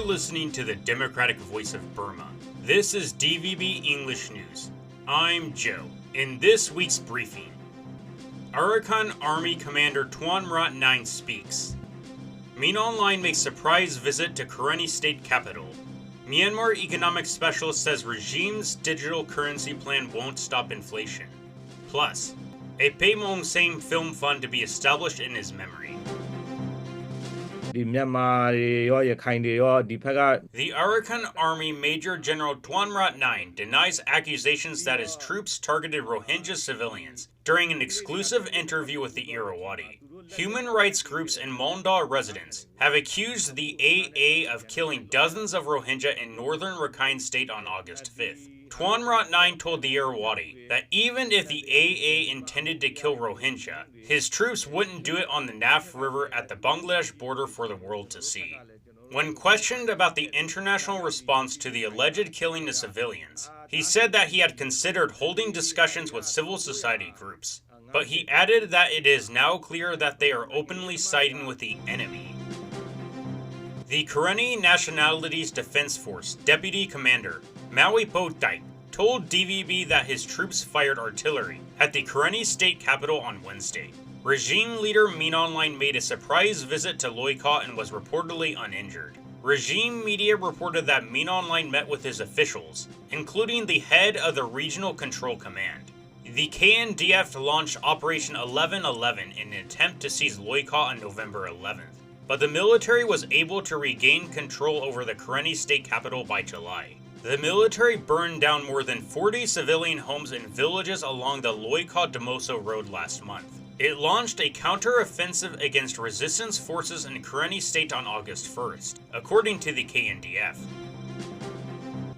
listening to the Democratic Voice of Burma. This is DVB English News. I'm Joe. In this week's briefing, Arakan Army Commander Twan Mrat speaks. Min Aung Hlaing makes surprise visit to Karenni State capital. Myanmar economic specialist says regime's digital currency plan won't stop inflation. Plus, a Maung film fund to be established in his memory. The Arakan Army Major General Twan Mrat denies accusations that his troops targeted Rohingya civilians during an exclusive interview with the Irrawaddy. Human rights groups and Maung residents have accused the AA of killing dozens of Rohingya in northern Arakan State on August 5th. Twan Mrat told the Irrawaddy that even if the AA intended to kill Rohingya, his troops wouldn't do it on the Naf River at the Bangladesh border for the world to see. When questioned about the international response to the alleged killing of civilians, he said that he had considered holding discussions with civil society groups, but he added that it is now clear that they are openly siding with the enemy. The Karenni Nationalities Defense Force Deputy Commander Maui Potai told DVB that his troops fired artillery at the Karenni State capital on Wednesday. Regime leader Min Aung Hlaing made a surprise visit to Loikaw and was reportedly uninjured. Regime media reported that Min Aung Hlaing met with his officials, including the head of the Regional Control Command. The KNDF launched Operation 1111 in an attempt to seize Loikaw on November 11th, but the military was able to regain control over the Karenni State capital by July. The military burned down more than 40 civilian homes and villages along the Loikaw-Damoso Road last month. It launched a counter-offensive against resistance forces in Karenni State on August 1st, according to the KNDF.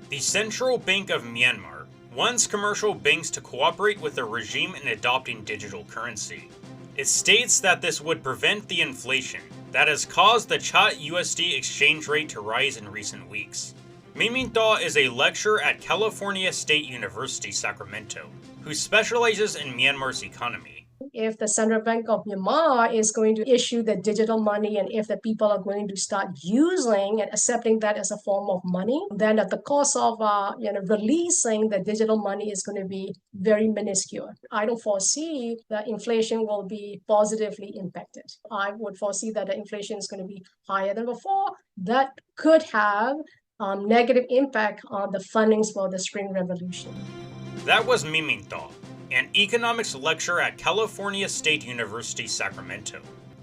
The Central Bank of Myanmar wants commercial banks to cooperate with the regime in adopting digital currency. It states that this would prevent the inflation that has caused the Baht-USD exchange rate to rise in recent weeks. Min Aung is a lecturer at California State University, Sacramento, who specializes in Myanmar's economy. If the Central Bank of Myanmar is going to issue the digital money, and if the people are going to start using and accepting that as a form of money, then at the cost of releasing the digital money is going to be very minuscule. I don't foresee that inflation will be positively impacted. I would foresee that the inflation is going to be higher than before. That could have negative impact on the fundings for the Spring Revolution. That was Min Aung, an economics lecturer at California State University, Sacramento.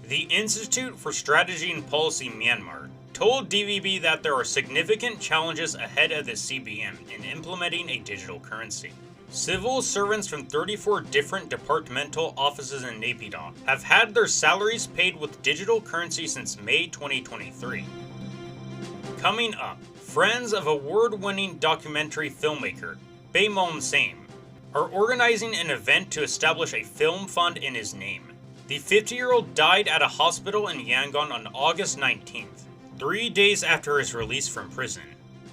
The Institute for Strategy and Policy Myanmar told DVB that there are significant challenges ahead of the CBM in implementing a digital currency. Civil servants from 34 different departmental offices in Naypyidaw have had their salaries paid with digital currency since May 2023. Coming up, friends of award-winning documentary filmmaker Maung are organizing an event to establish a film fund in his name. The 50-year-old died at a hospital in Yangon on August 19th, 3 days after his release from prison.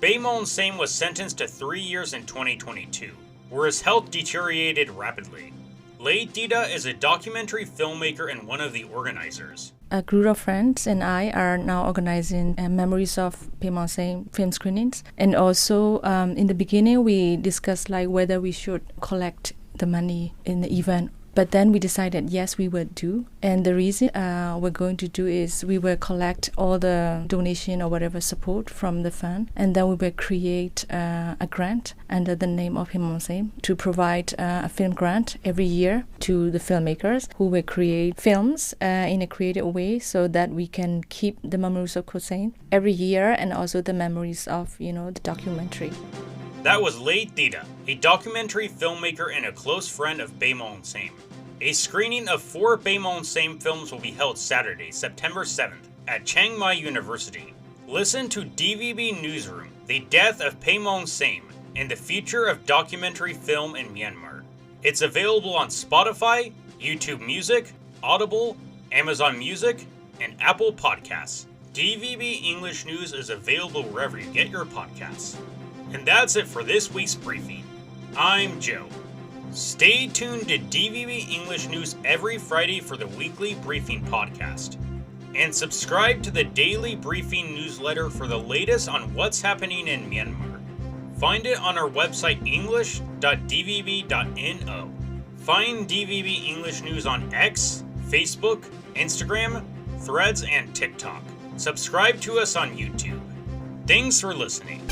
Maung was sentenced to 3 years in 2022, where his health deteriorated rapidly. Lei Dita is a documentary filmmaker and one of the organizers. A group of friends and I are now organizing Memories of Maung film screenings. And also, in the beginning, we discussed whether we should collect the money in the event. But then we decided, yes, we would do. And the reason we're going to do is we will collect all the donation or whatever support from the fund. And then we will create a grant under the name of Maung to provide a film grant every year to the filmmakers who will create films in a creative way so that we can keep the memories of Hussein every year and also the memories of, the documentary. That was Lei Dita, a documentary filmmaker and a close friend of Maung. A screening of 4 Maung films will be held Saturday, September 7th at Chiang Mai University. Listen to DVB Newsroom, The Death of Maung and the Future of Documentary Film in Myanmar. It's available on Spotify, YouTube Music, Audible, Amazon Music, and Apple Podcasts. DVB English News is available wherever you get your podcasts. And that's it for this week's briefing. I'm Joe. Stay tuned to DVB English News every Friday for the weekly briefing podcast. and subscribe to the daily briefing newsletter for the latest on what's happening in Myanmar. Find it on our website english.dvb.no. Find DVB English News on X, Facebook, Instagram, Threads, and TikTok. Subscribe to us on YouTube. Thanks for listening.